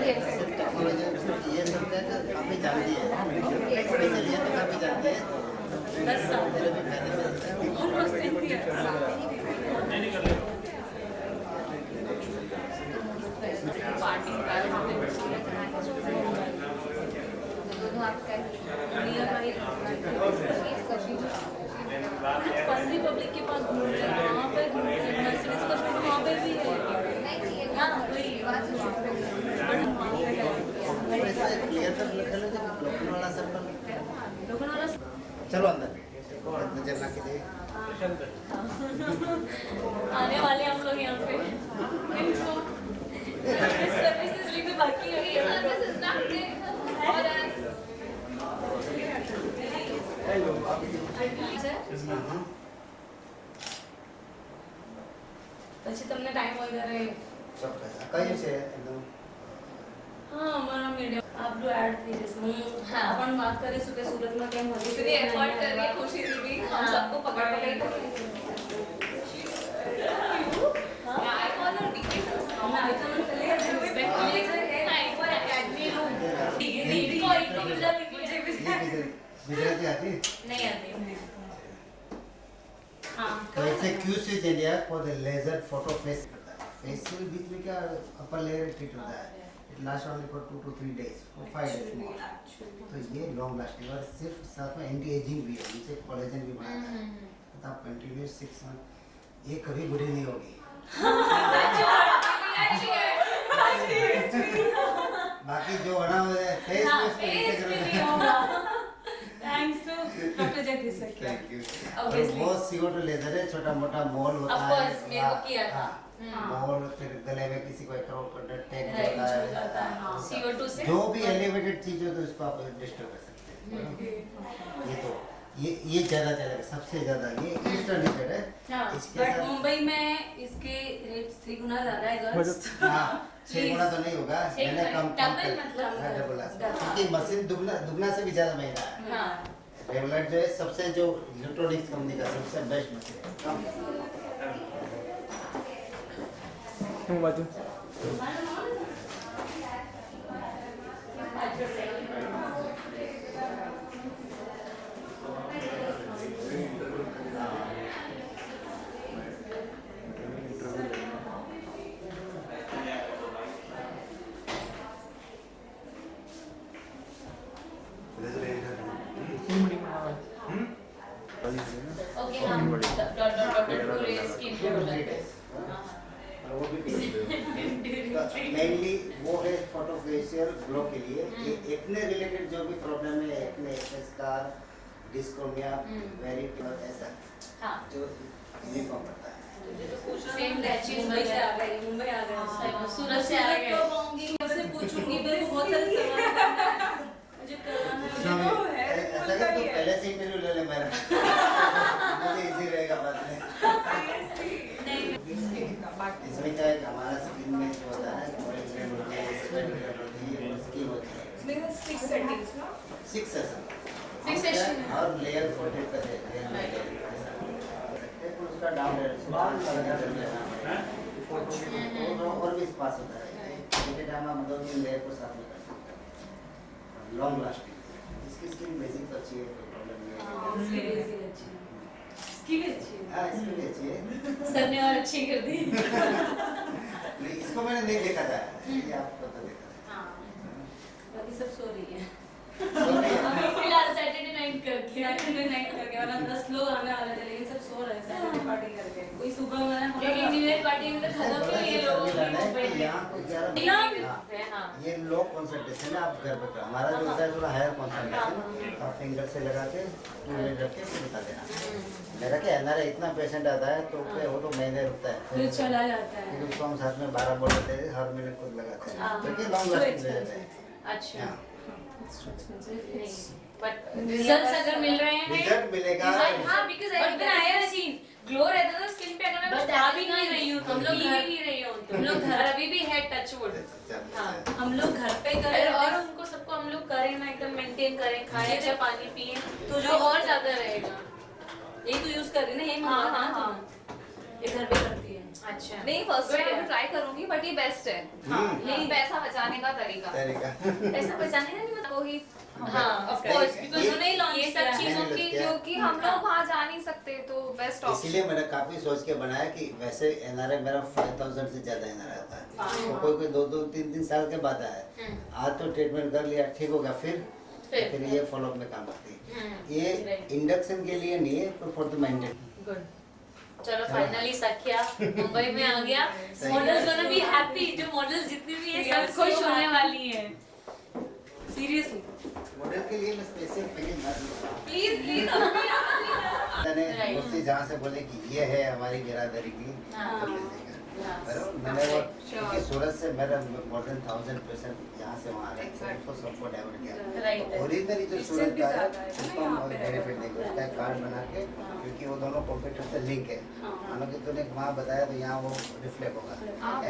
ये सब काफी जानती है, बड़ी चलिए तो काफी जानती है। 10 साल मेरे भी फायदे में ऑलमोस्ट 10 years। पार्टी पंद्री पब्लिक के पास घूम रहे हैं, वहाँ पे घूम रहे हैं, मर्सिडीज का शोरूम वहाँ पे भी है। हाँ वही क्लियर कर लोकल वाला सर्कल। लोकल वाला चलो अंदर नजर ना कीजिए। आने वाले हम लोग यहाँ पे सर्विसेज भी बाकी है। सर्विसेज ना और પછી તમને ટાઈમ વગેરે કયું છે એકદમ? હા અમારા મીડિયમ આપણું એડ થઈ જશે। હું પણ વાત કરીશું કે સુરતમાં કેમ હતી इतनी एफर्ट कर रही है खुशी दीदी, हम सबको पकड़ पकड़ आई कॉल हर डीके मैं आई तो मैंने पहले रिस्पेक्ट दीदी को एक मिला मुझे भी गुजराती आती? नहीं आती। हाँ तो इससे क्यू स्विच इंडिया for the laser photo face करता है। फेशियल बीच में क्या अपर लेयर ट्रीट होता है। It last only for 2 to 3 days और 5 days मोर। तो ये लॉन्ग लास्टिंग और सिर्फ साथ में एंटी एजिंग भी है, नीचे कोलेजन भी बनाता है। तो आप कंटिन्यूस 6 मंथ ये कभी बुरी नहीं होगी। बाकी जो बना हुआ है फेस में उसको नीचे करोगे। Thanks to doctor Jagdish sir. Thank you. Obviously। बहुत CO2 लेजर है, छोटा मोटा मोल होता Of है। course, मेरे को किया था। मोल फिर गले में किसी को कंडक्ट टैग राइट होता हो है। जाता है। हाँ CO2 से जो भी एलिवेटेड चीज हो तो उसको आप डिस्टर्ब कर सकते हैं। ये तो ये ज्यादा चलेगा, सबसे ज्यादा ये ईस्टर्न डिशर है। हाँ इसके बट साथ मुंबई में इसके रेट 3 गुना ज्यादा है गर्ल्स। हाँ 6 गुना तो नहीं होगा, मैंने कम डबल मतलब डबल क्योंकि मशीन दुगना से भी ज्यादा महंगा है। हाँ रेवलट जो है सबसे जो इलेक्ट्रॉनिक्स कंपनी का सबसे बेस्ट मशीन है। बाजू ओके हम डॉक्टर स्किन को बोलते मेनली वो है फोटो फेशियल ग्लो के लिए। ये एक्ने रिलेटेड जो भी प्रॉब्लम है, एक्ने, स्कार, डिस्क्रोमिया, वेरिक ऐसा हाँ जो यूनिफॉर्म करता है। सेम लैचेस मुंबई से आ गए, मुंबई आ गए। सूरत से आ गए। कब आऊंगी मुझसे पूछूंगी, मेरे को बहुत सारे सवाल मुझे कराना है। ऐसा कर तो पहले से इंटरव्यू ले ले मेरा, मुझे इजी रहेगा बाद में। इसमें क्या है हमारा स्किन में जो होता है ऑयल होती है, स्वेट होती है, स्किन होती है। इसमें 6 सेटिंग्स ना 6 सेशन 6 सेशन और लेयर कोटेड करते हैं। उसका डाउन लेयर और भी पास होता है। इसके टाइम हम 2-3 लेयर को साथ में कर सकते हैं। लॉन्ग लास्टिंग इसकी स्किन बेसिक तो अच्छी है, कोई प्रॉब्लम नहीं है। इसकी भी अच्छी है, इसकी भी अच्छी है। हाँ इसकी भी अच्छी है। सर ने और अच्छी कर दी। नहीं इसको मैंने नहीं देखा था, ये आपको तो देखा था। हाँ बाकी सब सो रही है। अभी फिलहाल सैटरडे नाइट करके सैटरडे नाइट करके वरना 10 लोग आने वाले थे, लेकिन सब सो रहे हैं सैटरडे पार्टी करके। कोई सुबह में क्योंकि न्यू ईयर पार्टी में तो खत्म हो गई लोगों की यहाँ को 11 बजे हाँ ये लो कंसंट्रेशन है, आप घर पे करो। हमारा जो होता है थोड़ा हायर कंसंट्रेशन, आप फिंगर से लगा के पूरे रख के फिर बता देना। मेरा क्या है ना, इतना पेशेंट आता है तो वो तो महीने रुकता है, फिर चला जाता है। फिर उसको हम साथ में 12 बोल देते हैं, हर महीने खुद लगाते हैं क्योंकि लॉन्ग लास्टिंग रहता है। अच्छा हाँ। बट रिजल्ट्स अगर मिल रहे हैं रिजल्ट मिलेगा। हाँ because but then I have seen glow रहता था स्किन पे, अगर मैं But बता भी that is नहीं nice. रही हूँ हम लोग भी घर- नहीं रही हूँ हम लोग घर- और अभी भी है टच वुड। हाँ हम लोग घर पे करें और उनको सबको हम लोग करें ना एकदम मेंटेन करें, खाएं अच्छा पानी पिए तो तो जो- और ज्यादा रहेगा। यही तो यूज कर रही है ना, यही हाँ, मंगाना हाँ, है हाँ। ये घर पे करती है। अच्छा नहीं फर्स्ट टाइम मैं ट्राई करूंगी बट ये बेस्ट है। हाँ यही पैसा बचाने का तरीका पैसा बचाने का नहीं मतलब वही हाँ ऑफ कोर्स बिकॉज़ उन्होंने ही launch ये किया सब है। चीजों की क्योंकि हम लोग वहाँ जा नहीं सकते तो बेस्ट ऑप्शन इसीलिए मैंने काफी सोच के बनाया कि वैसे एनआरआई मेरा 5000 से ज्यादा एनआरआई आता है, तो कोई कोई 2-3 साल के बाद आया, आज तो ट्रीटमेंट कर लिया ठीक हो गया, फिर ये फॉलोअप में काम करती है। ये इंडक्शन के लिए नहीं है, पर फॉर द मेंटेन। गुड चलो फाइनली सखिया मुंबई में आ गया। मॉडल्स गोना बी हैप्पी, जो मॉडल्स जितनी भी है सब खुश होने वाली है। सीरियसली मॉडल के लिए मैं स्पेशल पैकेज ना दूँ। प्लीज प्लीज मैंने मुझसे जहाँ से बोले कि ये है हमारी बिरादरी की, तो ले देगा। बराबर, मैंने वो क्योंकि सूरत से मेरा मोर देन 1000 पेशेंट यहाँ से वहाँ आ रहे हैं, उसको सबको डाइवर्ट किया। ओरिजिनली जो सूरत का है उसको हम बेनिफिट देंगे, उसका एक कार्ड बना के, क्योंकि वो दोनों कंप्यूटर से लिंक है। हालांकि तूने वहाँ बताया तो यहाँ वो रिफ्लेक्ट होगा।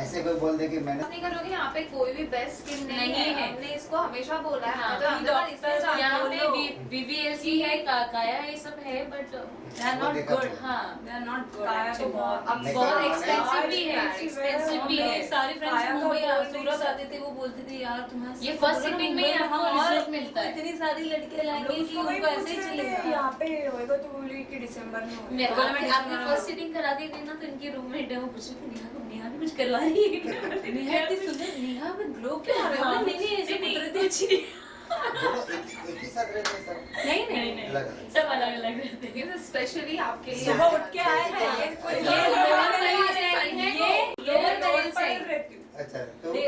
ऐसे कोई बोल दे कि मैंने नहीं करोगे, यहाँ पे कोई भी बेस्ट स्किन नहीं है। हमने इसको हमेशा बोला है। तो हम डॉक्टर यहाँ पे बीवीएलसी है, काया ये सब है but they are not good. हाँ दे आर नॉट गुड। अब बहुत एक्सपेंसिव भी है, एक्सपेंसिव भी है। सारी फ्रेंड्स मुंबई सूरत आते थे, वो बोलते थे यार तुम्हें ये फर्स्ट सिटिंग में यहाँ रिजल्ट मिलता है। इतनी सारी लड़कियां लाएंगे कि उनको ऐसे ही चलेगा। यहाँ पे होएगा तो बोली कि दिसंबर में होएगा। आपने फर्स्ट सिटिंग करा के गई ना तो इनकी रूममेट है वो पूछ रही थी नेहा भी कुछ करवा रही है। नेहा इतनी सुंदर, नेहा में ग्लो क्यों आ रहा है? नहीं ऐसे कुदरती अच्छी नहीं। दोनों एक ही साथ रहते हैं सब। नहीं अलग अलग। सब अलग अलग रहते हैं। ये स्पेशली आपके लिए सुबह उठ के आए हैं ये ये लोअर लेवल साइड रहती हूँ। अच्छा तो ये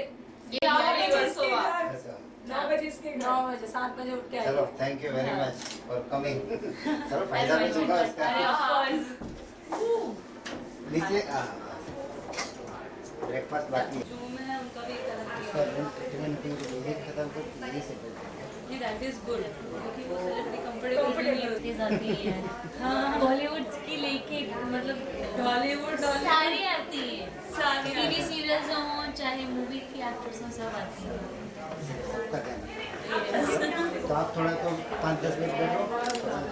आपके वर्सोवा। अच्छा 9 बजे इसके 9 बजे 7 बजे उठ के चलो आए। Thank you very much for coming. चलो फायदा भी होगा अरे इसका। ऑफ नीचे ब्रेकफास्ट बाकी है। जो मैं उनका भी करती उसका ट्रीटमेंट ये खत्म कर यही से ये दैट इज गुड क्योंकि वो सेलिब्रिटी कंफर्टेबल नहीं होती जाती है। हाँ बॉलीवुड की लेके मतलब हॉलीवुड सारी आती है। सारी टीवी सीरियल्स हो चाहे मूवी की एक्टर्स हो सब आती है। सबका ध्यान। तो आप थोड़ा तो 5-10 मिनट बैठो, फिर हम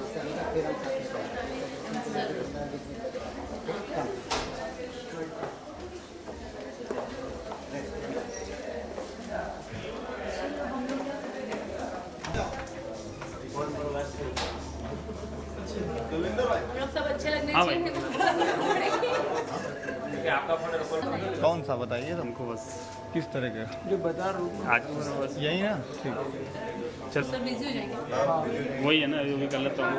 हम लोग सब अच्छे लगने हाँ चाहिए। कौन सा बताइए हमको बस, किस तरह का जो बता रहा हूँ आज बस यही ना? ठीक। चल सब बिजी हो जाएंगे। वही है ना जो भी कर लेता हूँ।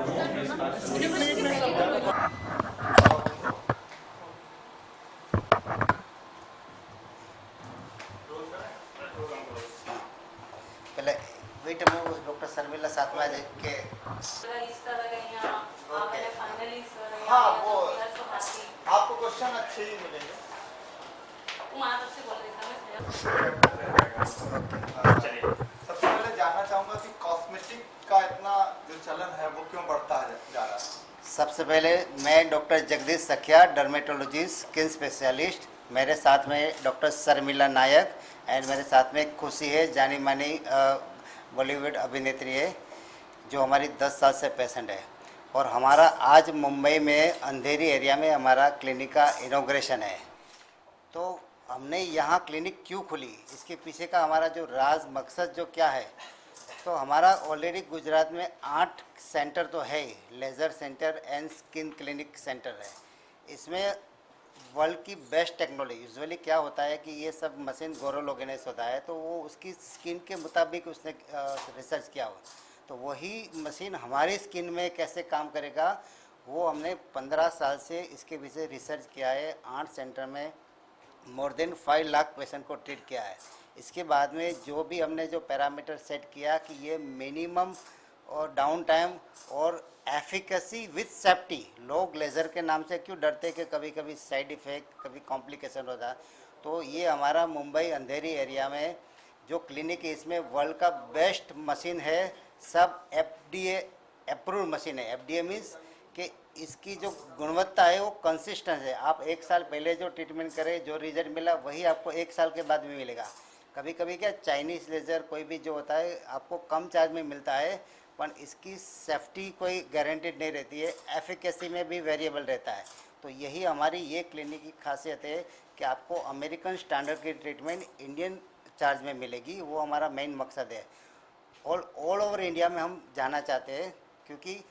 पहले वेट में वो डॉक्टर शर्मिला साथ में देख के हाँ वो आपको क्वेश्चन अच्छे ही मिलेंगे। सबसे पहले जानना चाहूंगा कि कॉस्मेटिक का इतना जो चलन है वो क्यों बढ़ता जा रहा है? सबसे पहले मैं डॉक्टर जगदीश सखिया, डर्मेटोलॉजिस्ट, स्किन स्पेशलिस्ट। मेरे साथ में डॉक्टर शर्मिला नायक एंड मेरे साथ में खुशी है, जानी मानी बॉलीवुड अभिनेत्री है, जो हमारी 10 साल से पेशेंट है। और हमारा आज मुंबई में अंधेरी एरिया में हमारा क्लिनिक का इनॉग्रेशन है। तो हमने यहाँ क्लिनिक क्यों खुली, इसके पीछे का हमारा जो राज मकसद जो क्या है, तो हमारा ऑलरेडी गुजरात में 8 सेंटर तो है ही, laser centre and skin clinic centre है। इसमें वर्ल्ड की बेस्ट टेक्नोलॉजी, यूजुअली क्या होता है कि ये सब मशीन गोरोलोगेनेस होता है, तो वो उसकी स्किन के मुताबिक उसने रिसर्च किया हो, तो वही मशीन हमारी स्किन में कैसे काम करेगा वो हमने 15 साल से इसके पीछे रिसर्च किया है। 8 सेंटर में मोर देन 5 लाख पेशेंट को ट्रीट किया है। इसके बाद में जो भी हमने जो पैरामीटर सेट किया कि ये मिनिमम और डाउन टाइम और एफिकेसी विथ सेफ्टी। लोग लेज़र के नाम से क्यों डरते कि कभी कभी साइड इफ़ेक्ट, कभी कॉम्प्लिकेशन होता है, तो ये हमारा मुंबई अंधेरी एरिया में जो क्लिनिक है इसमें वर्ल्ड का बेस्ट मशीन है। सब FDA अप्रूव्ड मशीन है। FDA मीन्स कि इसकी जो गुणवत्ता है वो कंसिस्टेंट है। आप 1 साल पहले जो ट्रीटमेंट करें, जो रिजल्ट मिला वही आपको 1 साल के बाद भी मिलेगा। कभी कभी क्या चाइनीज़ लेज़र कोई भी जो होता है आपको कम चार्ज में मिलता है, पर इसकी सेफ्टी कोई गारंटेड नहीं रहती है, एफिकेसी में भी वेरिएबल रहता है। तो यही हमारी ये क्लिनिक की खासियत है कि आपको अमेरिकन स्टैंडर्ड की ट्रीटमेंट इंडियन चार्ज में मिलेगी, वो हमारा मेन मकसद है। ऑल ओवर इंडिया में हम जाना चाहते हैं, क्योंकि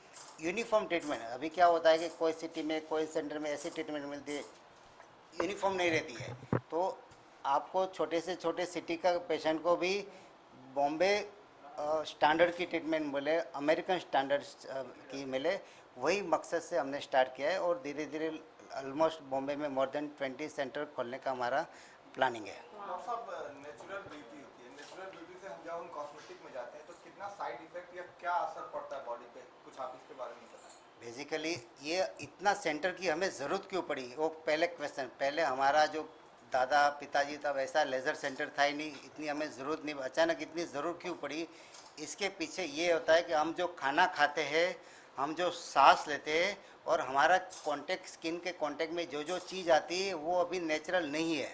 यूनिफॉर्म ट्रीटमेंट, अभी क्या होता है कि कोई सिटी में कोई सेंटर में ऐसी ट्रीटमेंट मिलती है, यूनिफॉर्म नहीं रहती है। तो आपको छोटे से छोटे सिटी का पेशेंट को भी बॉम्बे स्टैंडर्ड की ट्रीटमेंट मिले, अमेरिकन स्टैंडर्ड की मिले, वही मकसद से हमने स्टार्ट किया है। और धीरे धीरे ऑलमोस्ट बॉम्बे में मोर देन 20 सेंटर खोलने का हमारा प्लानिंग है। डॉक्टर साहब, नेचुरल ब्यूटी होती है, नेचुरल ब्यूटी से हम जब हम कॉस्मेटिक में जाते हैं तो कितना साइड इफेक्ट या क्या असर पड़ता है बॉडी पे, कुछ आप इसके बारे में बताएं। बेसिकली ये इतना सेंटर की हमें ज़रूरत क्यों पड़ी, वो पहले क्वेश्चन। पहले हमारा जो दादा पिताजी था वैसा लेज़र सेंटर था ही नहीं, इतनी हमें ज़रूरत नहीं, अचानक इतनी ज़रूरत क्यों पड़ी। इसके पीछे ये होता है कि हम जो खाना खाते हैं, हम जो सांस लेते हैं, और हमारा कांटेक्ट, स्किन के कांटेक्ट में जो जो चीज़ आती है वो अभी नेचुरल नहीं है।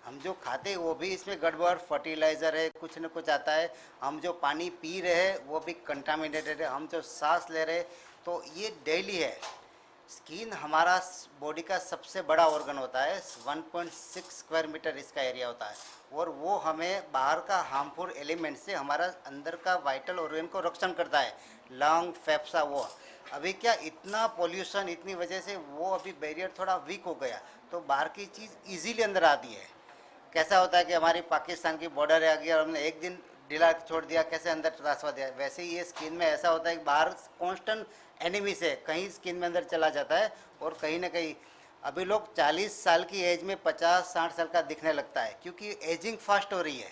हम जो खाते हैं वो भी इसमें गड़बड़, फर्टिलाइज़र है, कुछ न कुछ आता है। हम जो पानी पी रहे हैं वो भी कंटामिनेटेड है, हम जो सांस ले रहे हैं, तो ये डेली है। स्किन हमारा बॉडी का सबसे बड़ा ऑर्गन होता है, 1.6 स्क्वायर मीटर इसका एरिया होता है, और वो हमें बाहर का हार्मफुल एलिमेंट से हमारा अंदर का वाइटल ऑर्गन को रक्षण करता है, लंग, फेफड़ा। वो अभी क्या इतना पॉल्यूशन, इतनी वजह से वो अभी बैरियर थोड़ा वीक हो गया, तो बाहर की चीज़ इजीली अंदर आती है। कैसा होता है कि हमारी पाकिस्तान की बॉर्डर आ गया और हमने एक दिन ढीला छोड़ दिया, कैसे अंदर ट्रांसफर दिया, वैसे ही ये स्किन में ऐसा होता है कि बाहर कॉन्स्टेंट एनिमी से कहीं स्किन में अंदर चला जाता है, और कहीं ना कहीं अभी लोग 40 साल की एज में 50-60 साल का दिखने लगता है, क्योंकि एजिंग फास्ट हो रही है।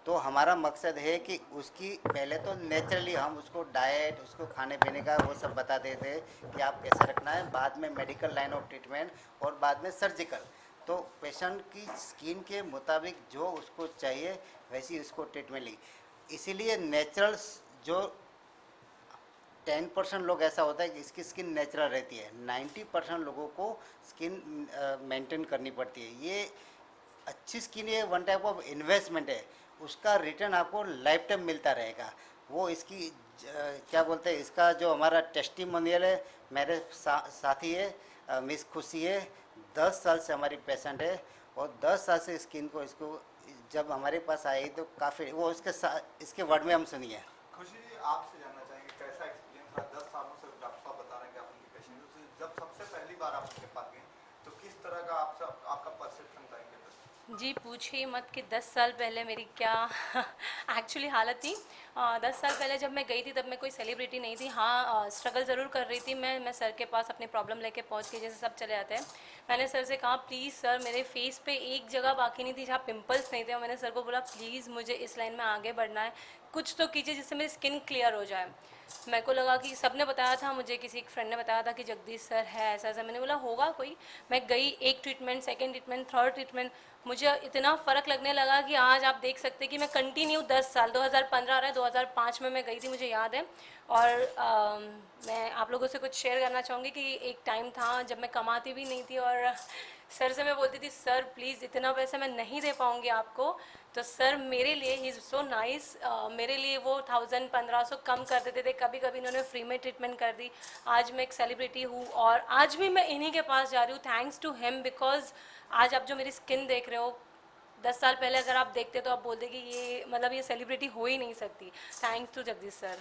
तो हमारा मकसद है कि उसकी पहले तो नेचुरली हम उसको डाइट, उसको खाने पीने का वो सब बता देते हैं कि आप कैसे रखना है, बाद में मेडिकल लाइन ऑफ ट्रीटमेंट, और बाद में सर्जिकल। तो पेशेंट की स्किन के मुताबिक जो उसको चाहिए वैसी उसको ट्रीटमेंट ली। इसीलिए नेचुरल जो 10% लोग ऐसा होता है कि इसकी स्किन नेचुरल रहती है, 90% लोगों को स्किन मेंटेन करनी पड़ती है। ये अच्छी स्किन, ये वन टाइप ऑफ इन्वेस्टमेंट है, उसका रिटर्न आपको लाइफ टाइम मिलता रहेगा। वो इसकी क्या बोलते हैं, इसका जो हमारा टेस्टिमोनियल है, मेरे साथी है मिस खुशी है, 10 साल से हमारी पेशेंट है, और 10 साल से स्किन को इसको जब हमारे पास आई तो काफ़ी वो इसके वर्ड में हम सुनिए। खुशी जी, आपसे जानना चाहेंगे कैसा एक्सपीरियंस था 10 सालों से डॉक्टर साहब बता रहे हैं कि आप उनके पेशेंट से जब सबसे पहली बार आप उनके पास गए तो किस तरह का आपका परसेप्शन था इनके प्रति? जी पूछिए मत कि 10 साल पहले मेरी क्या एक्चुअली हालत थी। 10 साल पहले जब मैं गई थी तब मैं कोई सेलिब्रिटी नहीं थी। हाँ, स्ट्रगल ज़रूर कर रही थी। मैं सर के पास अपनी प्रॉब्लम लेके पहुंच गई, जैसे सब चले जाते हैं। मैंने सर से कहा प्लीज़ सर, मेरे फेस पे एक जगह बाकी नहीं थी जहाँ पिंपल्स नहीं थे, और मैंने सर को बोला प्लीज़ मुझे इस लाइन में आगे बढ़ना है, कुछ तो कीजिए जिससे मेरी स्किन क्लियर हो जाए। मेरे को लगा कि सबने बताया था मुझे, किसी एक फ्रेंड ने बताया था कि जगदीश सर है ऐसा ऐसा। मैंने बोला होगा कोई। मैं गई, एक treatment, second treatment, third treatment, मुझे इतना फ़र्क लगने लगा कि आज आप देख सकते हैं कि मैं कंटिन्यू 10 साल, 2015 आ रहा है, 2005 में मैं गई थी, मुझे याद है। और मैं आप लोगों से कुछ शेयर करना चाहूँगी कि एक टाइम था जब मैं कमाती भी नहीं थी, और सर से मैं बोलती थी सर प्लीज़ इतना पैसा मैं नहीं दे पाऊँगी आपको। तो सर मेरे लिए ही इज़ सो नाइस, मेरे लिए वो 1000-1500 कम कर देते थे, कभी कभी इन्होंने फ्री में ट्रीटमेंट कर दी। आज मैं एक सेलिब्रिटी हूँ और आज भी मैं इन्हीं के पास जा रही हूँ, थैंक्स टू हिम। बिकॉज आज आप जो मेरी स्किन देख रहे हो, 10 साल पहले अगर आप देखते तो आप बोलते कि ये मतलब ये सेलिब्रिटी हो ही नहीं सकती। Thanks to Jagdish sir.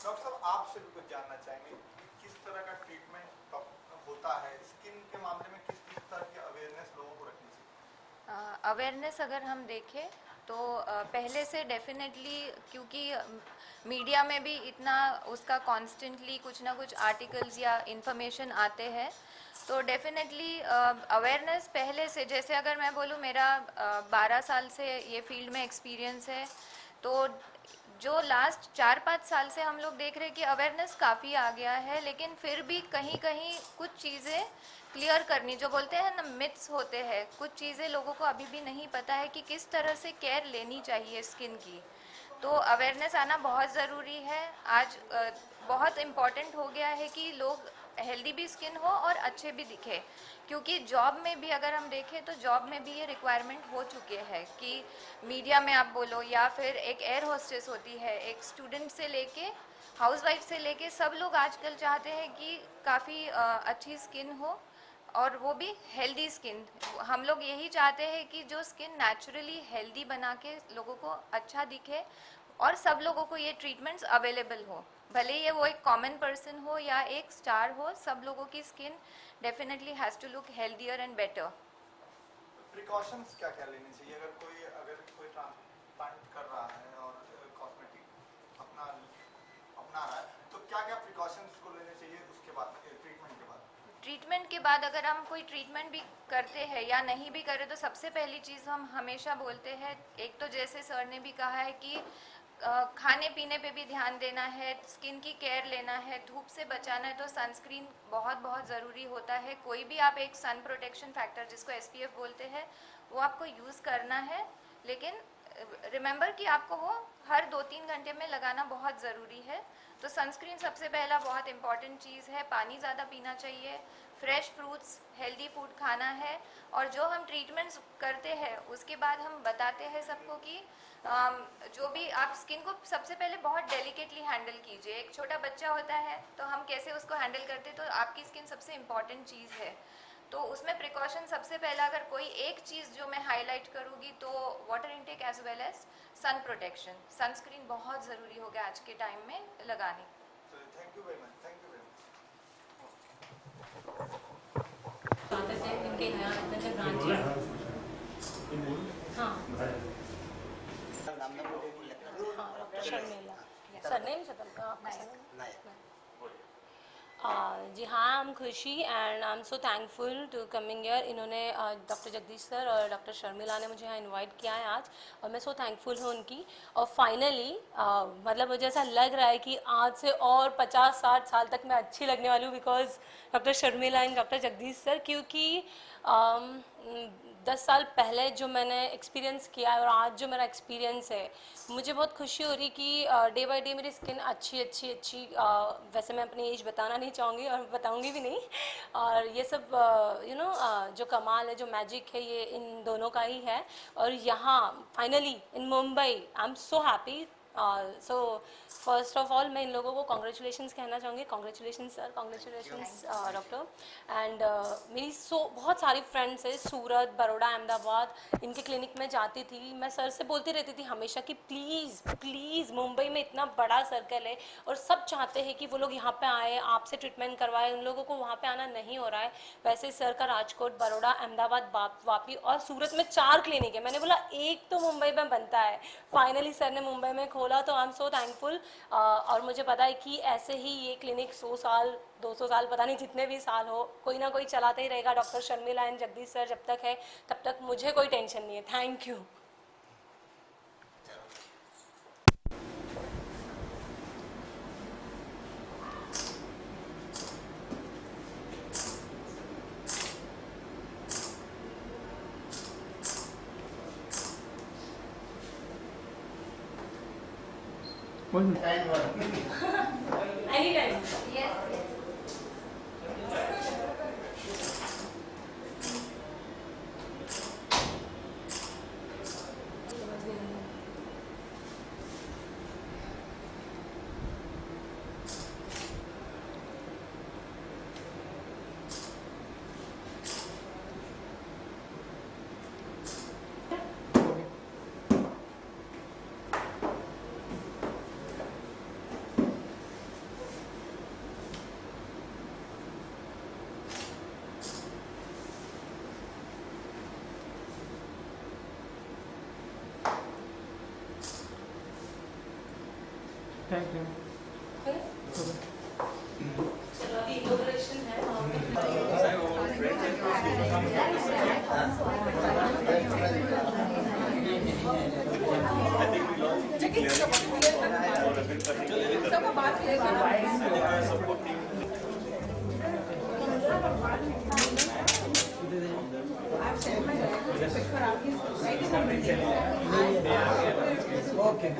Doctor साहब, आपसे भी कुछ जानना चाहेंगे कि किस तरह का ट्रीटमेंट होता है स्किन के मामले में, किस तरह की अवेयरनेस लोगों को रखनी चाहिए? अवेयरनेस अगर हम देखें तो पहले से डेफिनेटली, क्योंकि मीडिया में भी इतना उसका कॉन्स्टेंटली कुछ ना कुछ आर्टिकल्स या इन्फॉर्मेशन आते हैं, तो डेफिनेटली अवेयरनेस पहले से, जैसे अगर मैं बोलूँ मेरा 12 साल से ये फील्ड में एक्सपीरियंस है, तो जो लास्ट 4-5 साल से हम लोग देख रहे हैं कि अवेयरनेस काफ़ी आ गया है, लेकिन फिर भी कहीं कहीं कुछ चीज़ें क्लियर करनी, जो बोलते हैं ना मिथ्स होते हैं, कुछ चीज़ें लोगों को अभी भी नहीं पता है कि किस तरह से केयर लेनी चाहिए स्किन की। तो अवेयरनेस आना बहुत ज़रूरी है। आज बहुत इम्पॉर्टेंट हो गया है कि लोग हेल्दी भी स्किन हो और अच्छे भी दिखे, क्योंकि जॉब में भी अगर हम देखें तो जॉब में भी ये रिक्वायरमेंट हो चुके हैं कि मीडिया में आप बोलो या फिर एक एयर होस्टेस होती है, एक स्टूडेंट से लेके हाउसवाइफ से लेके सब लोग आजकल चाहते हैं कि काफ़ी अच्छी स्किन हो और वो भी हेल्दी स्किन। हम लोग यही चाहते हैं कि जो स्किन नेचुरली हेल्दी बना के लोगों को अच्छा दिखे और सब लोगों को ये ट्रीटमेंट्स अवेलेबल हो, भले ये वो एक कॉमन पर्सन हो या एक स्टार हो, सब लोगों की skin definitely has to look healthier and better. Precautions क्या क्या लेनी चाहिए अगर कोई ट्रांसप्लांट कर रहा है और कॉस्मेटिक अपना रहा है, तो क्या क्या प्रिकॉशंस को लेने चाहिए उसके बाद ट्रीटमेंट के बाद? ट्रीटमेंट के बाद अगर हम कोई ट्रीटमेंट भी करते हैं या नहीं भी करें तो सबसे पहली चीज़ हम हमेशा बोलते हैं, एक तो जैसे सर ने भी कहा है कि खाने पीने पे भी ध्यान देना है, स्किन की केयर लेना है, धूप से बचाना है, तो सनस्क्रीन बहुत बहुत ज़रूरी होता है। कोई भी आप एक सन प्रोटेक्शन फैक्टर जिसको SPF बोलते हैं वो आपको यूज़ करना है, लेकिन रिमेंबर कि आपको वो हर 2-3 घंटे में लगाना बहुत ज़रूरी है। तो सनस्क्रीन सबसे पहला बहुत इंपॉर्टेंट चीज़ है। पानी ज़्यादा पीना चाहिए, फ्रेश फ्रूट्स, हेल्दी फूड खाना है, और जो हम ट्रीटमेंट्स करते हैं उसके बाद हम बताते हैं सबको कि जो भी आप स्किन को सबसे पहले बहुत डेलिकेटली हैंडल कीजिए। एक छोटा बच्चा होता है तो हम कैसे उसको हैंडल करते हैं, तो आपकी स्किन सबसे इम्पॉर्टेंट चीज़ है, तो उसमें प्रिकॉशन सबसे पहला अगर कोई एक चीज़ जो मैं हाईलाइट करूँगी तो water intake as well as sun protection, sunscreen बहुत ज़रूरी हो गया आज के टाइम में लगानी। Thank you very much, thank you very much. इनके यहाँ इतने ब्रांच है। हाँ डॉक्टर शर्मिला, सरनेम जी हाँ, I am Khushi and I am so thankful to coming here. इन्होंने डॉक्टर जगदीश सर और डॉक्टर शर्मिला ने मुझे यहाँ इनवाइट किया है आज, और मैं सो थैंकफुल हूँ उनकी। और फाइनली मतलब मुझे ऐसा लग रहा है कि आज से और 50-60 साल तक मैं अच्छी लगने वाली हूँ, because doctor Sharmila and doctor Jagdish sir, क्योंकि 10 साल पहले जो मैंने एक्सपीरियंस किया है और आज जो मेरा एक्सपीरियंस है, मुझे बहुत खुशी हो रही कि डे बाय डे मेरी स्किन अच्छी वैसे मैं अपनी एज बताना नहीं चाहूँगी और बताऊँगी भी नहीं, और ये सब जो कमाल है, जो मैजिक है, ये इन दोनों का ही है। और यहाँ finally in Mumbai I am so happy. So first of all मैं इन लोगों को कॉन्ग्रेचुलेशंस कहना चाहूँगी। Congratulations sir, congratulations doctor. And मेरी बहुत सारी फ्रेंड्स है सूरत, बड़ौदा, अहमदाबाद, इनके क्लिनिक में जाती थी। मैं सर से बोलती रहती थी हमेशा कि प्लीज़ प्लीज़, मुंबई में इतना बड़ा सर्कल है और सब चाहते हैं कि वो लोग यहाँ पे आए, आपसे ट्रीटमेंट करवाए, उन लोगों को वहाँ पे आना नहीं हो रहा है। वैसे सर का राजकोट, बड़ौदा, अहमदाबाद, वापी और सूरत में 4 क्लिनिक है। मैंने बोला एक तो मुंबई में बनता है। फाइनली सर ने मुंबई में खोला, तो आई एम सो थैंकफुल। और मुझे पता है कि ऐसे ही ये क्लिनिक 100 साल 200 साल, पता नहीं जितने भी साल हो, कोई ना कोई चलाता ही रहेगा। Doctor Sharmila and Jagdish sir जब तक है तब तक मुझे कोई टेंशन नहीं है। Thank you. Kind word. Anytime. Thank you. चलो अभी इनॉग्रेशन है। Okay.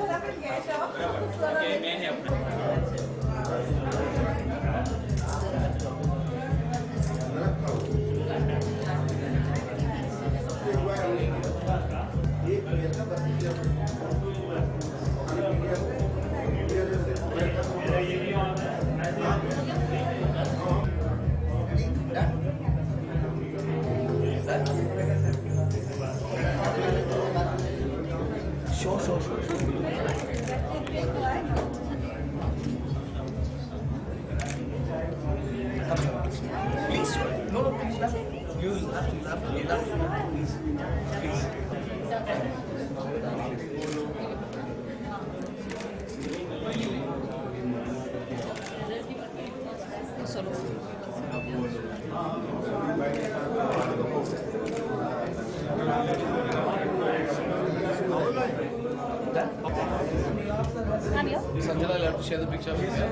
Sanjana, I'll have to share the picture with you.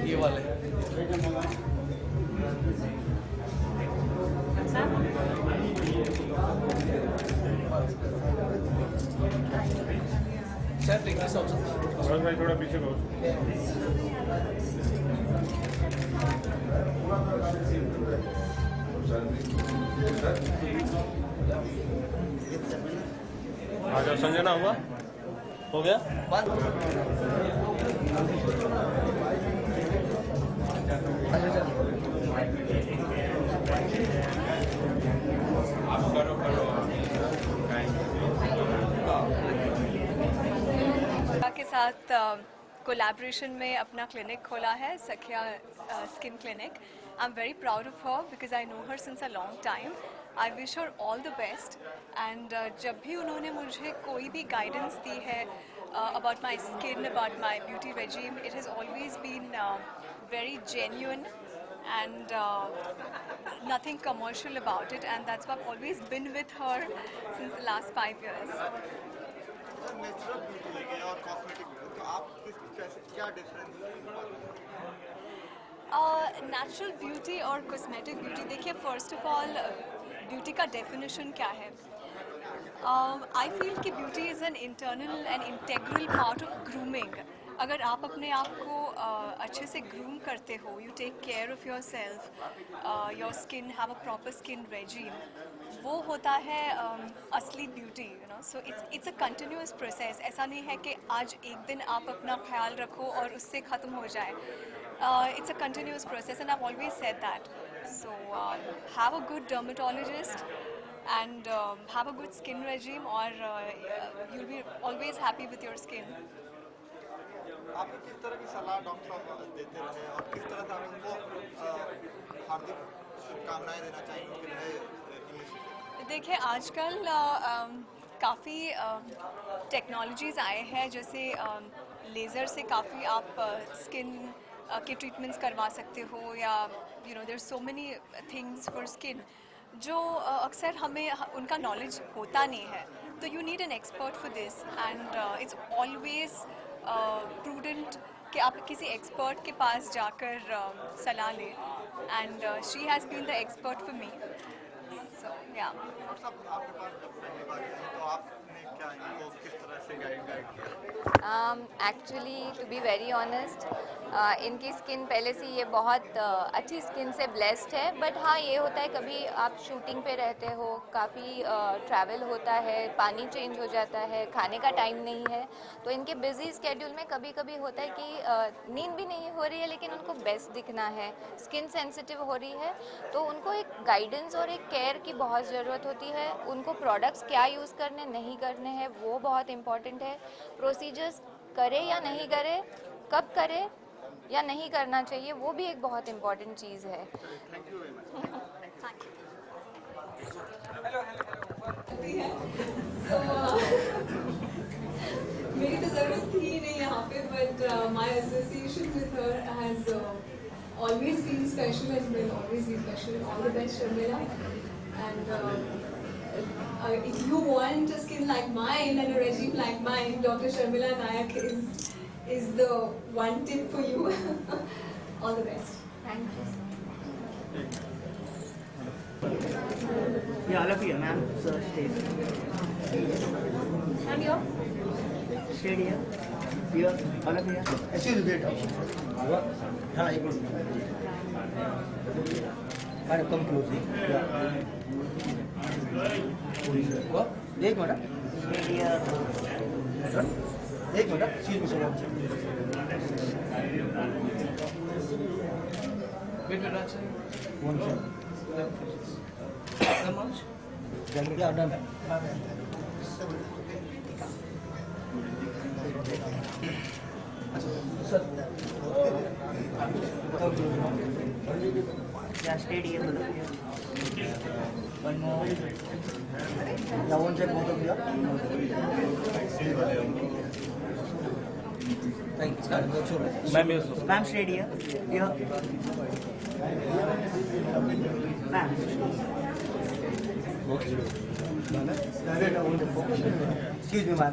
ये वाले Sir, take this also. सूरज भाई थोड़ा पीछे करो आ जाओ संजना हुआ हो गया के साथ कोलैबोरेशन में अपना क्लिनिक खोला है Sakhiya skin clinic I am very proud of her because I know her since a long time I wish her all the best and जब भी उन्होंने मुझे कोई भी गाइडेंस दी है about my skin about my beauty regime it has always been very genuine and nothing commercial about it, and that's why I've always been with her since the last 5 years. Natural beauty लेके और cosmetic तो आप कैसे क्या difference natural beauty और cosmetic beauty देखिए first of all beauty का definition क्या है आई फील कि beauty is an internal and integral part of grooming अगर आप अपने आप को अच्छे से ग्रूम करते हो you take care of yourself your skin have a proper skin regime वो होता है असली beauty you know so it's a continuous process ऐसा नहीं है कि आज एक दिन आप अपना ख्याल रखो और उससे ख़त्म हो जाए it's a continuous process and I've always said that so have a good dermatologist and have a good skin regime or you'll be always happy with your skin. आपको किस तरह की सलाह डॉक्टर साहब देते रहे और किस तरह से आप उनको हार्दिक शुभकामनाएं देना चाहेंगे उनके नए इनिशिएटिव? देखिए आजकल काफ़ी टेक्नोलॉजीज़ आए हैं जैसे लेज़र से काफ़ी आप स्किन के ट्रीटमेंट्स करवा सकते हो या you know there so many things for skin जो अक्सर हमें उनका नॉलेज होता नहीं है तो you need an expert for this and it's always prudent कि आप किसी एक्सपर्ट के पास जाकर सलाह लें and she has been the expert for me so yeah doctor साहब आपके पास जब पहली बार आए तो आपने क्या इनको किस तरह से गाइड किया? Actually to be very honest इनकी स्किन पहले से ये बहुत अच्छी स्किन से ब्लेस्ड है बट हाँ ये होता है कभी आप शूटिंग पे रहते हो काफ़ी ट्रैवल होता है पानी चेंज हो जाता है खाने का टाइम नहीं है तो इनके बिजी स्केड्यूल में कभी कभी होता है कि नींद भी नहीं हो रही है लेकिन उनको बेस्ट दिखना है स्किन सेंसिटिव हो रही है तो उनको एक गाइडेंस और एक केयर की बहुत ज़रूरत होती है उनको प्रोडक्ट्स क्या यूज़ करने नहीं करने हैं वो बहुत इम्पॉर्टेंट है प्रोसीजर्स करे या नहीं करे कब करे या नहीं करना चाहिए वो भी एक बहुत इम्पॉर्टेंट चीज़ है मेरी तो ज़रूरत थी ही नहीं यहाँ पे but my association with her has always been special and will always be special. All the best, Sharmila. And if you want a skin like mine and a regime like mine, Dr. Sharmila Nayak is the one tip for you. All the best. Thank you Yeah, all of you, ma'am. So stay. And you? Stay here. Here, all of you. Excuse me, wait. हाँ एक minute. अरे come closely. Yeah. एक minute. Straight here. एक minute चीज में Wait, wait, right side. One How much? Yeah done Yeah, straight here. One more. Yeah one check both of here ma'am ये Ma'am, straight here. Here. Ma'am. Excuse me, ma'am.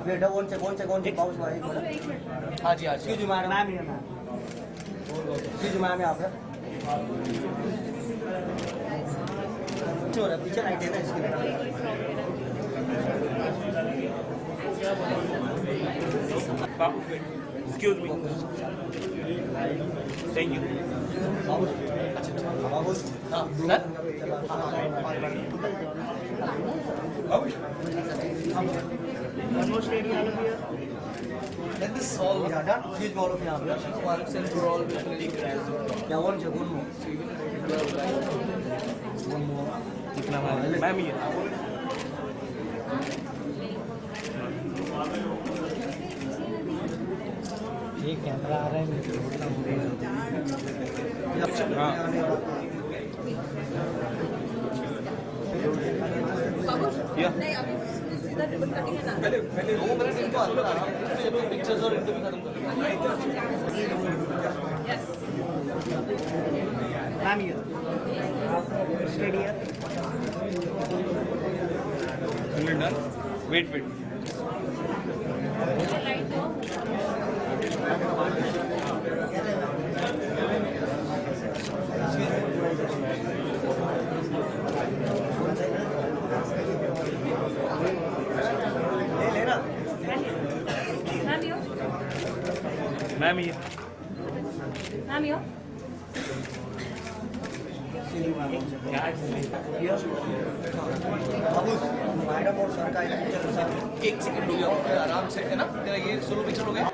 Wait, one check, pause for एक minute. हाँ जी, हाँ जी. Excuse me, madam. Ma'am, here, ma'am. Excuse me, ma'am, यहाँ पे. पीछे हो रहा है, पीछे लाइट है ना इसके लिए. एक्सक्यूज मी थैंक यू बाबू हाँ, sir. One more straight here. Let this solve. Yeah, done. Excuse me, all of you यहाँ पे. One cell for all really grand. Yeah, one check, one more. One more. कितना ma'am ये ये camera आ रहा है हाँ या पहले 2 मिनट इनको अंदर आना चलो पिक्चर्स और इंटरव्यू खत्म कर Ma'am, here. Straight here. Done wait wait ma'am ये मैडम और सर का एक पिक्चर सर 1 सेकंड हो गया आराम से है ना तेरा ये सोलो पिक्चर हो गया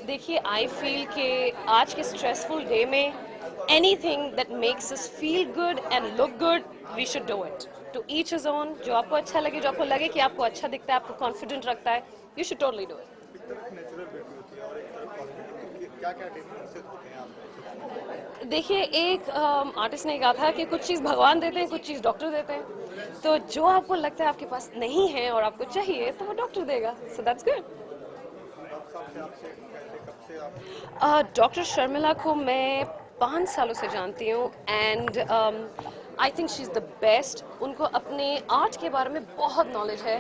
देखिए आई फील कि आज के स्ट्रेसफुल डे में anything that makes us feel good and look good we should do it to each his own जो आपको अच्छा लगे जो आपको लगे कि आपको अच्छा दिखता है आपको कॉन्फिडेंट रखता है you should totally do it एक तरफ नेचुरल ब्यूटी होती है और एक तरफ कॉस्मेटिक क्या क्या डिफरेंसेस होते हैं आप में? देखिए एक आर्टिस्ट ने कहा था कि कुछ चीज़ भगवान देते हैं कुछ चीज़ डॉक्टर देते हैं तो जो आपको लगता है आपके पास नहीं है और आपको चाहिए तो वो डॉक्टर देगा so that's good doctor Sharmila को मैं 5 सालों से जानती हूँ and I think she is the best उनको अपने आर्ट के बारे में बहुत नॉलेज है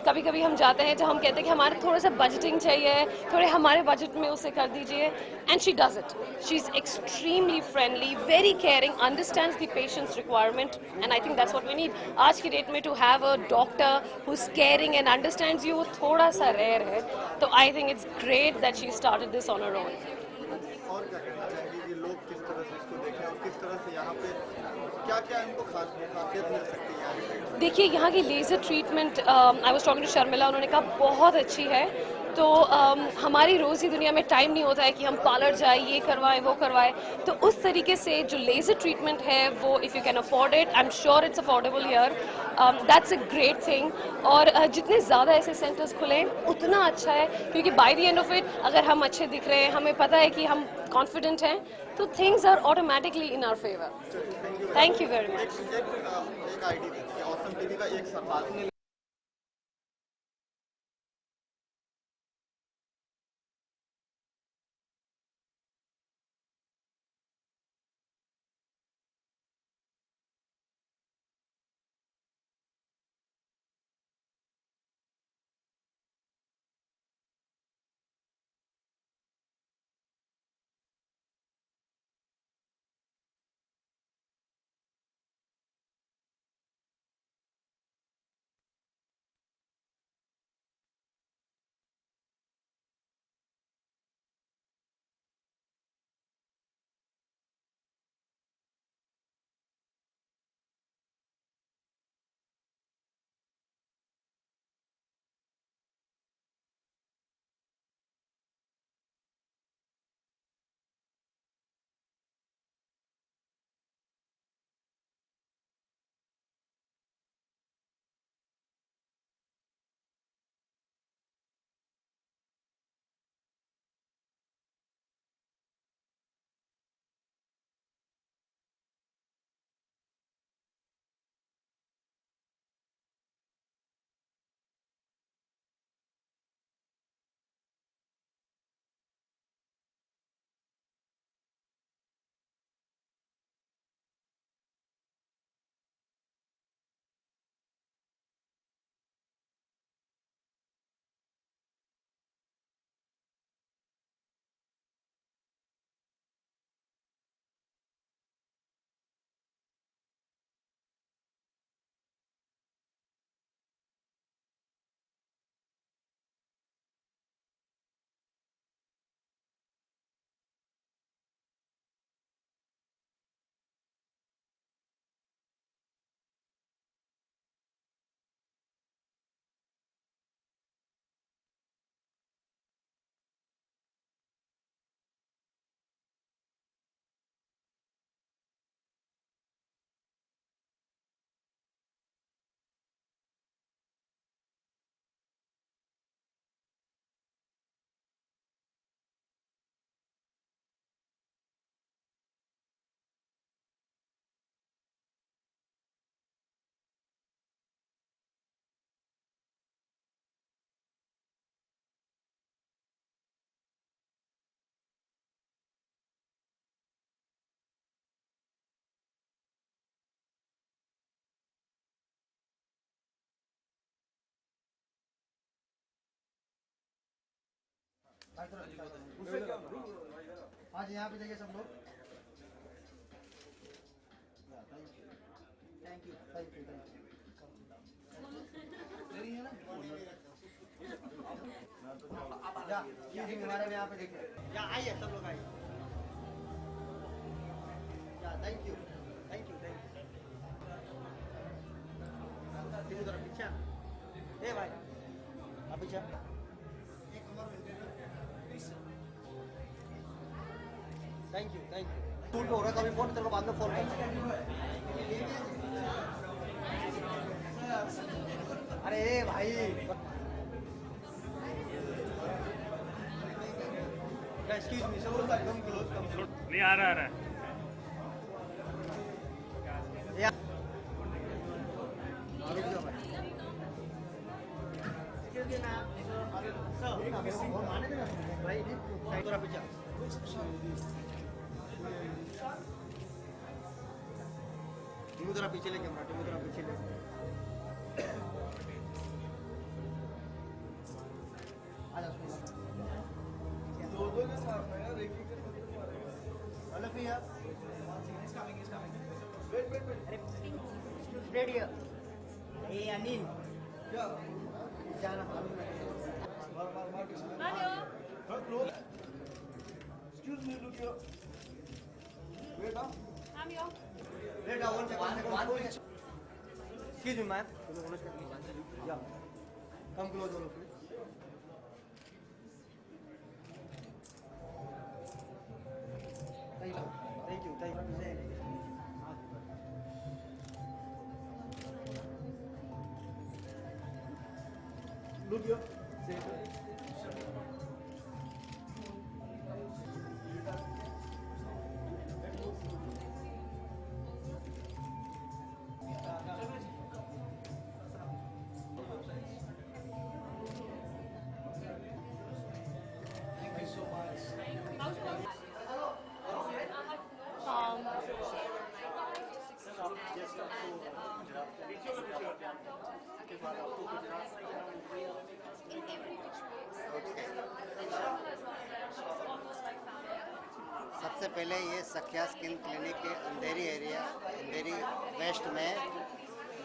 कभी कभी हम जाते हैं जब हम कहते हैं कि हमारे थोड़ा सा बजटिंग चाहिए थोड़े हमारे बजट में उसे कर दीजिए and she does it she is extremely friendly very caring understands the patients requirement and I think that's what we need आज की डेट में to have a doctor who is caring and understands you वो थोड़ा सा rare है तो I think it's great that she started this on her own और क्या कहना चाहेंगे कि लोग किस तरह से इसको देखें और किस तरह से यहाँ पे क्या क्या इनको खासियत मिल सकती है यहाँ पे? देखिए यहाँ की laser treatment I was talking to Sharmila उन्होंने कहा बहुत अच्छी है तो हमारी रोज़ी दुनिया में टाइम नहीं होता है कि हम पार्लर जाए ये करवाएं वो करवाएं तो उस तरीके से जो लेज़र ट्रीटमेंट है वो if you can afford it I am sure it's affordable here that's a great thing और जितने ज़्यादा ऐसे सेंटर्स खुलें उतना अच्छा है क्योंकि by the end of it अगर हम अच्छे दिख रहे हैं हमें पता है कि हम कॉन्फिडेंट हैं तो things are automatically in our favour thank you very much एक आईडी ऑसम टीवी का एक संपादक आज यहाँ पे देखिए सब लोग। Thank you thank you thank you. या हमारे में यहाँ पे देखिए, या आइए सब लोग आइए। या thank you thank you thank you. जरा पीछे ए भाई आप पीछे। Thank you thank you. School पे हो रहा है, कभी फोन तेरे को बाद में फोन कर। अरे भाई excuse me sir, come close नहीं आ रहा है। थोड़ा पीछे जरा पीछे ले कैमरा, जरा पीछे ले। Anil Excuse me, look here. Wait up. I'm here. Wait, one second. Excuse me, ma'am. Yeah. Come close, all of you. Thank you. Thank you. Look here. सबसे पहले ये सख्या स्किन क्लिनिक के अंधेरी वेस्ट में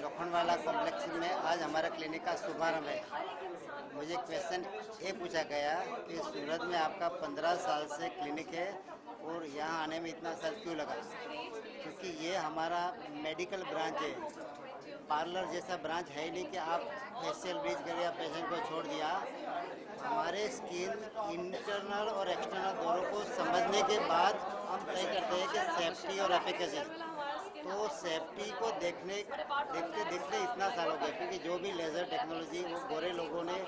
लोखंडवाला कॉम्प्लेक्स में आज हमारा क्लिनिक का शुभारंभ है। मुझे क्वेश्चन ये पूछा गया कि सूरत में आपका 15 साल से क्लिनिक है और यहाँ आने में इतना साल क्यों लगा? क्योंकि ये हमारा मेडिकल ब्रांच है, पार्लर जैसा ब्रांच है ही नहीं कि आप फेशियल ब्लीच कर या पेशेंट को छोड़ दिया। हमारे स्किन इंटरनल और एक्सटर्नल दोनों को समझने के बाद हम तय करते हैं कि सेफ्टी और एफिकेसी। तो सेफ्टी को देखते इतना साल हो गया, क्योंकि जो भी लेज़र टेक्नोलॉजी वो गोरे लोगों ने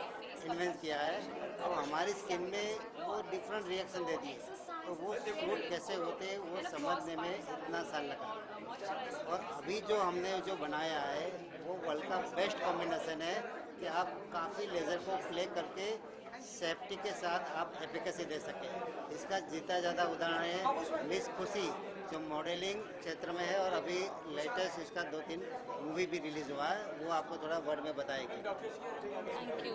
इन्वेंट किया है, तो हमारी स्किन में वो डिफरेंट रिएक्शन देती है। तो वो फ्रूट कैसे होते हैं वो समझने में इतना साल लगा। और अभी जो हमने जो बनाया है वो वर्ल्ड का बेस्ट कॉम्बिनेशन है कि आप काफ़ी लेज़र को प्ले करके सेफ्टी के साथ आप एफिकेसी दे सकें। इसका जीता ज़्यादा उदाहरण है मिस खुशी, जो मॉडलिंग क्षेत्र में है और अभी लेटेस्ट इसका 2-3 मूवी भी रिलीज़ हुआ है, वो आपको थोड़ा वर्ड में बताएगी। थैंक यू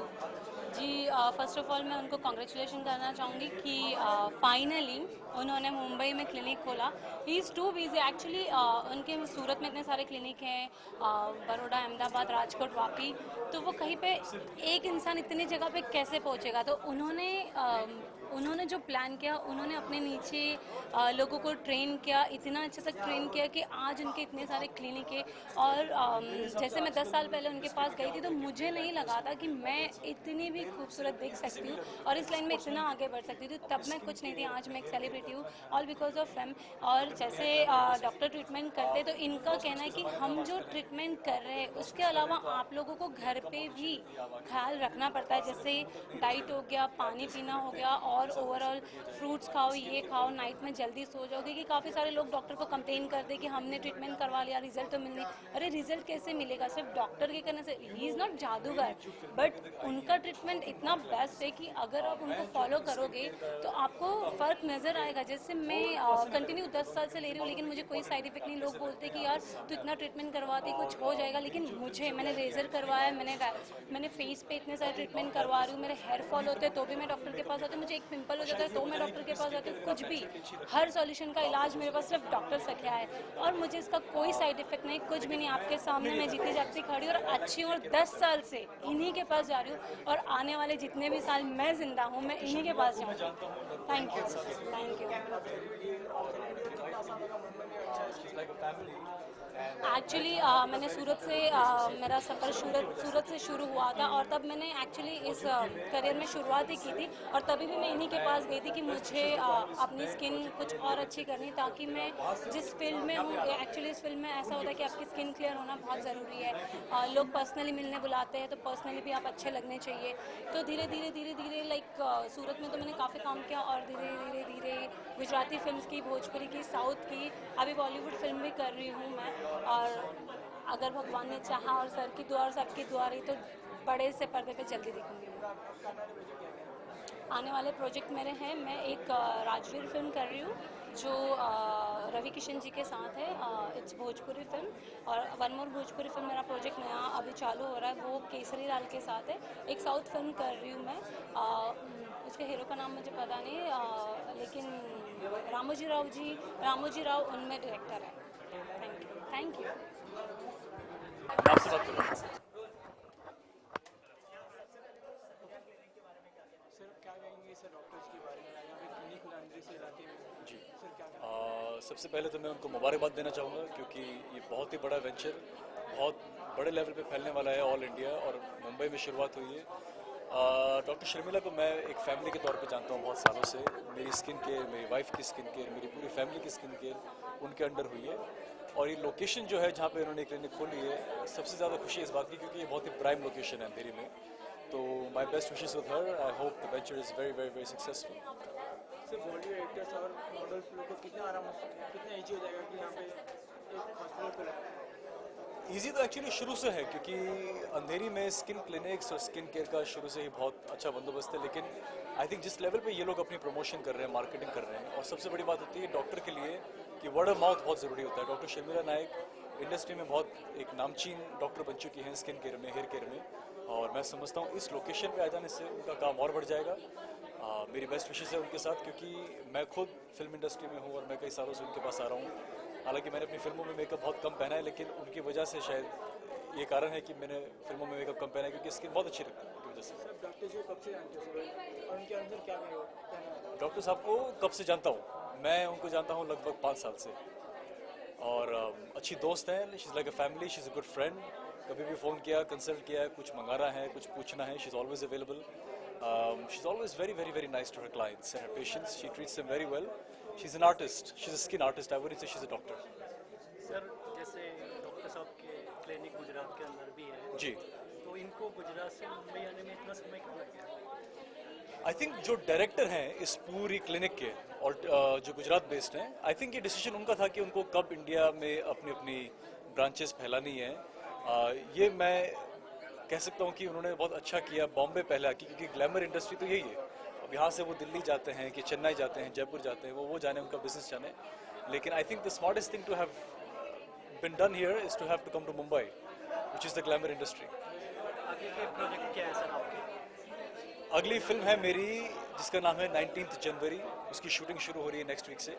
जी। फर्स्ट ऑफ ऑल मैं उनको कॉन्ग्रेचुलेशन करना चाहूँगी कि फाइनली उन्होंने मुंबई में क्लिनिक खोला। He is too busy actually. उनके सूरत में इतने सारे क्लिनिक हैं, बड़ौदा, अहमदाबाद, राजकोट, वापी, तो वो कहीं पे एक इंसान इतनी जगह पे कैसे पहुँचेगा? तो उन्होंने जो प्लान किया, उन्होंने अपने नीचे लोगों को ट्रेन किया, इतना अच्छे तक ट्रेन किया कि आज उनके इतने सारे क्लिनिक है। और जैसे मैं 10 साल पहले उनके पास गई थी तो मुझे नहीं लगा था कि मैं इतनी भी खूबसूरत दिख सकती हूँ और इस लाइन में इतना आगे बढ़ सकती थी। तब मैं कुछ नहीं थी, आज मैं एक सेलिब्रिटी हूँ, ऑल बिकॉज ऑफ फेम। और जैसे डॉक्टर ट्रीटमेंट करते तो इनका कहना है कि हम जो ट्रीटमेंट कर रहे हैं उसके अलावा आप लोगों को घर पे भी ख्याल रखना पड़ता है, जैसे डाइट हो गया, पानी पीना हो गया, और ओवरऑल फ्रूट्स खाओ, ये खाओ, नाइट में जल्दी सो जाओ। क्योंकि काफ़ी सारे लोग डॉक्टर को कंप्लेन करते कि हमने ट्रीटमेंट करवा लिया, रिजल्ट तो मिलने। अरे रिजल्ट कैसे मिलेगा? सिर्फ डॉक्टर के करने से। ही इज़ नॉट जादूगर, बट उनका ट्रीटमेंट इतना बेस्ट है कि अगर आप उनको फॉलो करोगे तो आपको फ़र्क नज़र आएगा। जैसे मैं कंटिन्यू 10 साल से ले रही हूँ, लेकिन मुझे कोई साइड इफेक्ट नहीं। लोग बोलते कि यार तू इतना ट्रीटमेंट करवाती कुछ हो जाएगा, लेकिन मैंने लेज़र करवाया, मैंने फेस पे इतने सारे ट्रीटमेंट करवा रही हूँ, मेरे हेयर फॉल फॉल होते हैं तो भी मैं डॉक्टर के पास आती हूँ, मुझे एक पिंपल हो जाता है तो मैं डॉक्टर के पास आती हूँ, कुछ भी, हर सॉल्यूशन का इलाज मेरे पास सिर्फ डॉक्टर से क्या है, और मुझे इसका कोई साइड इफेक्ट नहीं, कुछ भी नहीं। आपके सामने मैं जीती जागती खड़ी और अच्छी हूँ, और 10 साल से इन्हीं के पास जा रही हूँ, और आने वाले जितने भी साल मैं जिंदा हूँ मैं इन्हीं के पास जाऊँगी। Thank you, thank you. Actually मैंने सूरत से मेरा सफ़र सूरत से शुरू हुआ था, और तब मैंने एक्चुअली इस करियर में शुरुआत ही की थी, और तभी भी मैं इन्हीं के पास गई थी कि मुझे अपनी स्किन कुछ और अच्छी करनी, ताकि मैं जिस फील्ड में हूँ, एक्चुअली इस फील्ड में ऐसा होता है कि आपकी स्किन क्लियर होना बहुत ज़रूरी है। लोग पर्सनली मिलने बुलाते हैं तो पर्सनली भी आप अच्छे लगने चाहिए। तो धीरे धीरे लाइक सूरत में तो मैंने काफ़ी काम किया, और धीरे धीरे गुजराती फिल्म्स की, भोजपुरी की, साउथ की, अभी बॉलीवुड फिल्म भी कर रही हूँ मैं, और अगर भगवान ने चाहा और सर की दुआ और सबकी दुआ रही तो बड़े से पर्दे पे जल्दी दिखूंगी। आने वाले प्रोजेक्ट मेरे हैं, मैं एक राजवीर फिल्म कर रही हूँ जो रवि किशन जी के साथ है, इट्स भोजपुरी फिल्म, और वन मोर भोजपुरी फिल्म मेरा प्रोजेक्ट नया अभी चालू हो रहा है, वो केसरी लाल के साथ है। एक साउथ फिल्म कर रही हूँ मैं, उसके हीरो का नाम मुझे पता नहीं, लेकिन रामोजी राव उनमें डायरेक्टर है। Thank you. आपसे बात करूँ। सर क्या कहेंगे सर डॉक्टर्स के बारे में, यहाँ पे क्लिनिक खुला से इलाके में जी सर क्या सबसे पहले तो मैं उनको मुबारकबाद देना चाहूँगा, क्योंकि ये बहुत ही बड़ा वेंचर बहुत बड़े लेवल पे फैलने वाला है ऑल इंडिया, और मुंबई में शुरुआत हुई है। डॉक्टर शर्मिला को मैं एक फैमिली के तौर पे जानता हूँ बहुत सालों से। मेरी स्किन केयर, मेरी वाइफ की स्किन केयर, मेरी पूरी फैमिली की स्किन केयर उनके अंडर हुई है, और ये लोकेशन जो है जहाँ पे उन्होंने क्लिनिक खोली है, सबसे ज़्यादा खुशी इस बात की क्योंकि ये बहुत ही प्राइम लोकेशन है अंधेरी में। तो my best wishes with her, I hope the venture is very very very successful. Sir Bollywood actors और मॉडल्स लोग को कितना आराम हो सकता है, कितना ईजी हो जाएगा कि यहाँ पे एक हॉस्पिटल खुला है? ईजी तो एक्चुअली शुरू से है, क्योंकि अंधेरी में स्किन क्लिनिक्स और स्किन केयर का शुरू से ही बहुत अच्छा बंदोबस्त है, लेकिन आई थिंक जिस लेवल पे ये लोग अपनी प्रमोशन कर रहे हैं, मार्केटिंग कर रहे हैं, और सबसे बड़ी बात होती है डॉक्टर के लिए कि वर्ड ऑफ माउथ बहुत ज़रूरी होता है। डॉक्टर शर्मिला नायक इंडस्ट्री में बहुत एक नामचीन डॉक्टर बन चुकी हैं स्किन केयर में, हेयर केयर में, और मैं समझता हूँ इस लोकेशन पे आ जाने से उनका काम और बढ़ जाएगा। मेरी बेस्ट विशेस है उनके साथ, क्योंकि मैं खुद फिल्म इंडस्ट्री में हूँ और मैं कई सालों से उनके पास आ रहा हूँ। हालांकि मैंने अपनी फिल्मों में मेकअप बहुत कम पहना है, लेकिन उनकी वजह से शायद ये कारण है कि मैंने फिल्मों में मेकअप कम पहना है, क्योंकि स्किन बहुत अच्छी लगती है उनकी वजह से। सर डॉक्टर जी कब से जानते हो और उनके अंदर क्या कहना? डॉक्टर साहब को कब से जानता हूँ मैं? उनको जानता हूँ लगभग 5 साल से, और अच्छी दोस्त हैं। She is like a family, she is a good friend. कभी भी फ़ोन किया, कंसल्ट किया, कुछ मंगाना है, कुछ पूछना है, she is always available. She is always very very very nice to her clients and her patients. She treats them very well. She is an artist, she is a skin artist, I wouldn't say she is a doctor. Sir जैसे doctor साहब के clinic Gujarat के अंदर भी है जी, तो इनको गुजरात से मुंबई आने में इतना समय क्यों लग गया? आई थिंक जो डायरेक्टर हैं इस पूरी क्लिनिक के और जो गुजरात बेस्ड हैं, आई थिंक ये डिसीजन उनका था कि उनको कब इंडिया में अपनी अपनी ब्रांचेस फैलानी है। ये मैं कह सकता हूँ कि उन्होंने बहुत अच्छा किया बॉम्बे पहले आके, क्योंकि ग्लैमर इंडस्ट्री तो यही है। अब यहाँ से वो दिल्ली जाते हैं कि चेन्नई जाते हैं, जयपुर जाते हैं, वो जाने, उनका बिजनेस जाने। लेकिन I think the smartest thing to have been done here is to have to come to Mumbai, which is the glamour industry. आगे के प्रोजेक्ट क्या है सर आपके? अगली फिल्म है मेरी जिसका नाम है 19 जनवरी। उसकी शूटिंग शुरू हो रही है नेक्स्ट वीक से।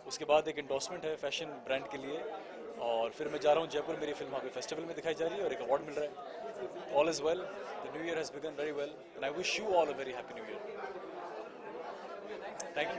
उसके बाद एक एंडोर्समेंट है फैशन ब्रांड के लिए, और फिर मैं जा रहा हूँ जयपुर। मेरी फिल्म वहाँ पे फेस्टिवल में दिखाई जा रही है और एक अवार्ड मिल रहा है। All is well, the new year has begun very well and I wish you all a very happy new year. Thank you.